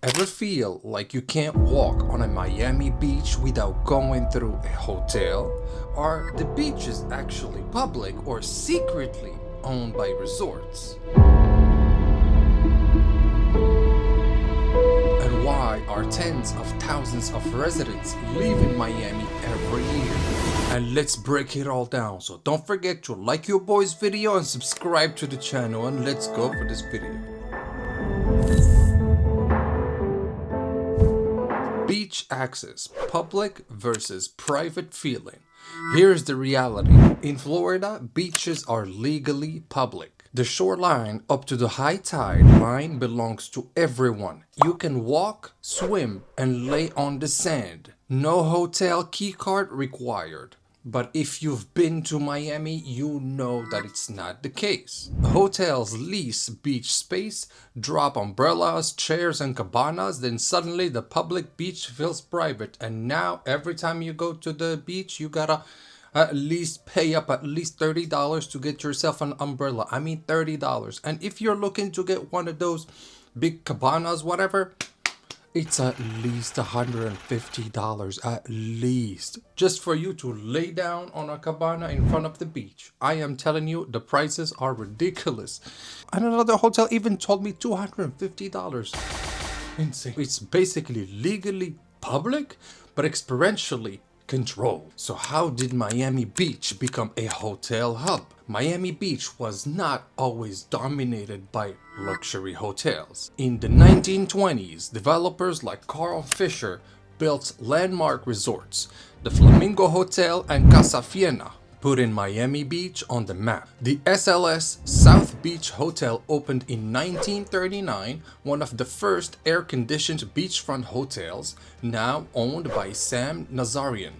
Ever feel like you can't walk on a Miami beach without going through a hotel? Are the beaches actually public or secretly owned by resorts? And why are tens of thousands of residents leaving Miami every year? And let's break it all down. So don't forget to like your boy's video and subscribe to the channel, and let's go for this video. Beach access, public versus private feeling. Here's the reality. In Florida, beaches are legally public. The shoreline up to the high tide line belongs to everyone. You can walk, swim, and lay on the sand. No hotel key card required. But if you've been to Miami, you know that it's not the case. Hotels lease beach space, drop umbrellas, chairs, and cabanas, then suddenly the public beach feels private. And now every time you go to the beach, you gotta at least pay up at least $30 to get yourself an umbrella. I mean $30. And if you're looking to get one of those big cabanas, whatever, it's at least $150 at least just for you to lay down on a cabana in front of the beach. I am telling you, the prices are ridiculous. And another hotel even told me $250. Insane. It's basically legally public, but experientially controlled. So how did Miami Beach become a hotel hub? Miami Beach was not always dominated by luxury hotels. In the 1920s, developers like Carl Fisher built landmark resorts. The Flamingo Hotel and Casa Fiena put in Miami Beach on the map. The SLS South Beach Hotel opened in 1939, one of the first air-conditioned beachfront hotels, now owned by Sam Nazarian.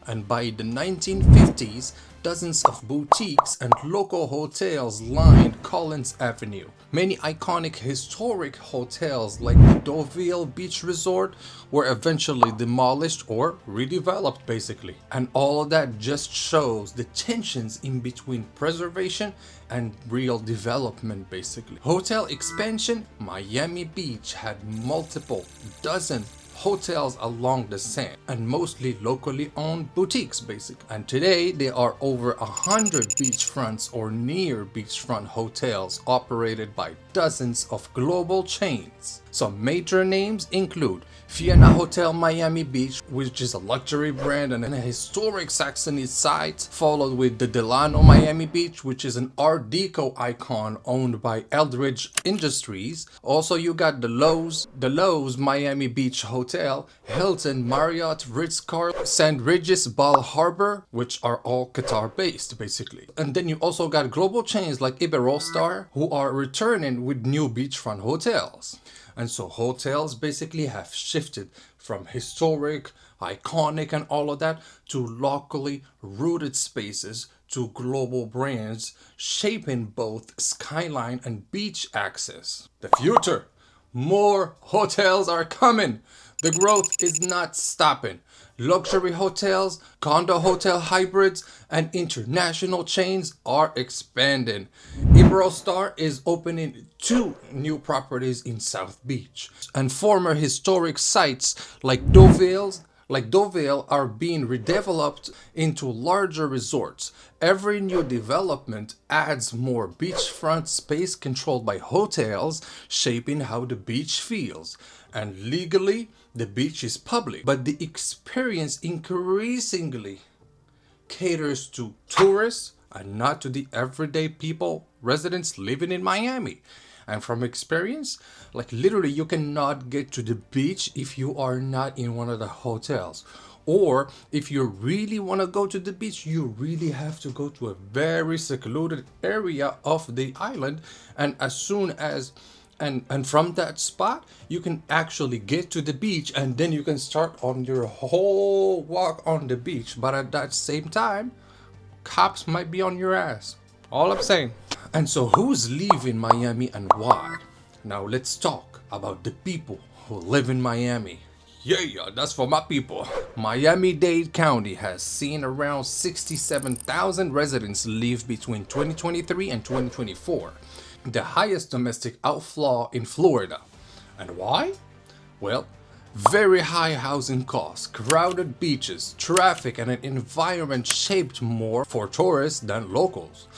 And by the 1950s, dozens of boutiques and local hotels lined Collins Avenue. Many iconic historic hotels like the Deauville Beach Resort were eventually demolished or redeveloped basically. And all of that just shows the tensions in between preservation and real development basically. Hotel expansion, Miami Beach had multiple dozen hotels along the sand and mostly locally owned boutiques basically. And today there are over 100 beachfronts or near beachfront hotels operated by dozens of global chains. Some major names include Fiena Hotel Miami Beach, which is a luxury brand and a historic Saxony site, followed with the Delano Miami Beach, which is an Art Deco icon owned by Eldridge Industries. Also, you got the Lowe's Miami Beach Hotel, Hilton, Marriott, Ritz-Carlton, St. Regis, Bal Harbour, which are all Qatar-based basically. And then you also got global chains like Iberostar, who are returning with new beachfront hotels. And so hotels basically have shifted from historic, iconic, and all of that to locally rooted spaces to global brands, shaping both skyline and beach access. The future. More hotels are coming. The growth is not stopping. Luxury hotels, condo hotel hybrids, and international chains are expanding. Iberostar is opening 2 new properties in South Beach. And former historic sites like Deauville are being redeveloped into larger resorts. Every new development adds more beachfront space controlled by hotels, shaping how the beach feels. And legally, the beach is public, but the experience increasingly caters to tourists and not to the everyday people, residents living in Miami. And from experience, like literally you cannot get to the beach if you are not in one of the hotels. Or if you really want to go to the beach, you really have to go to a very secluded area of the island. And as soon as and from that spot, you can actually get to the beach, and then you can start on your whole walk on the beach. But at that same time, cops might be on your ass. All I'm saying. And so who's leaving Miami and why? Now let's talk about the people who live in Miami. Yeah, that's for my people. Miami-Dade County has seen around 67,000 residents leave between 2023 and 2024. The highest domestic outflow in Florida. And why? Well, very high housing costs, crowded beaches, traffic, and an environment shaped more for tourists than locals.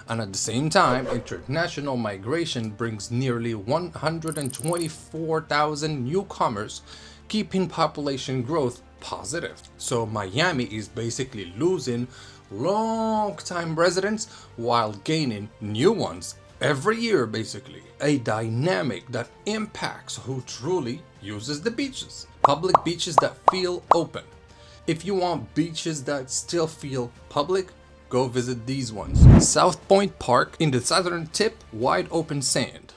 And at the same time, international migration brings nearly 124,000 newcomers, keeping population growth positive. So Miami is basically losing long-time residents while gaining new ones every year, basically. A dynamic that impacts who truly uses the beaches. Public beaches that feel open. If you want beaches that still feel public, go visit these ones. South Point Park in the southern tip, wide open sand.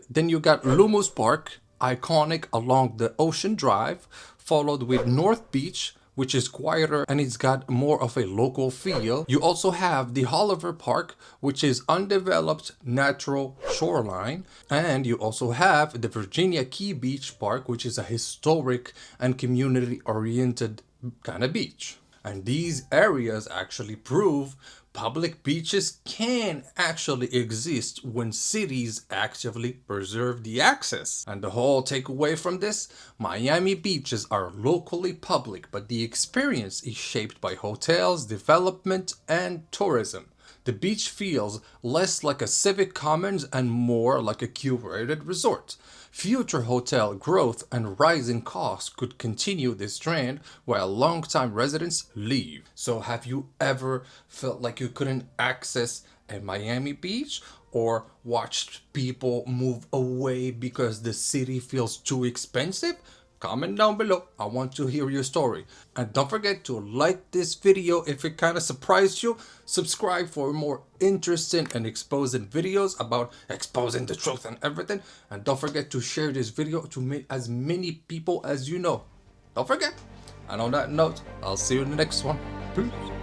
Then you got Lummus Park, iconic along the Ocean Drive, followed with North Beach, which is quieter and it's got more of a local feel. You also have the Oliver Park, which is undeveloped natural shoreline. And you also have the Virginia Key Beach Park, which is a historic and community-oriented kind of beach. And these areas actually prove public beaches can actually exist when cities actively preserve the access. And the whole takeaway from this, Miami beaches are locally public, but the experience is shaped by hotels, development, and tourism. The beach feels less like a civic commons and more like a curated resort. Future hotel growth and rising costs could continue this trend while long-time residents leave. So have you ever felt like you couldn't access a Miami beach or watched people move away because the city feels too expensive? Comment down below. I want to hear your story. And don't forget to like this video if it kind of surprised you. Subscribe for more interesting and exposing videos about exposing the truth and everything. And don't forget to share this video to as many people as you know. Don't forget. And on that note, I'll see you in the next one. Peace.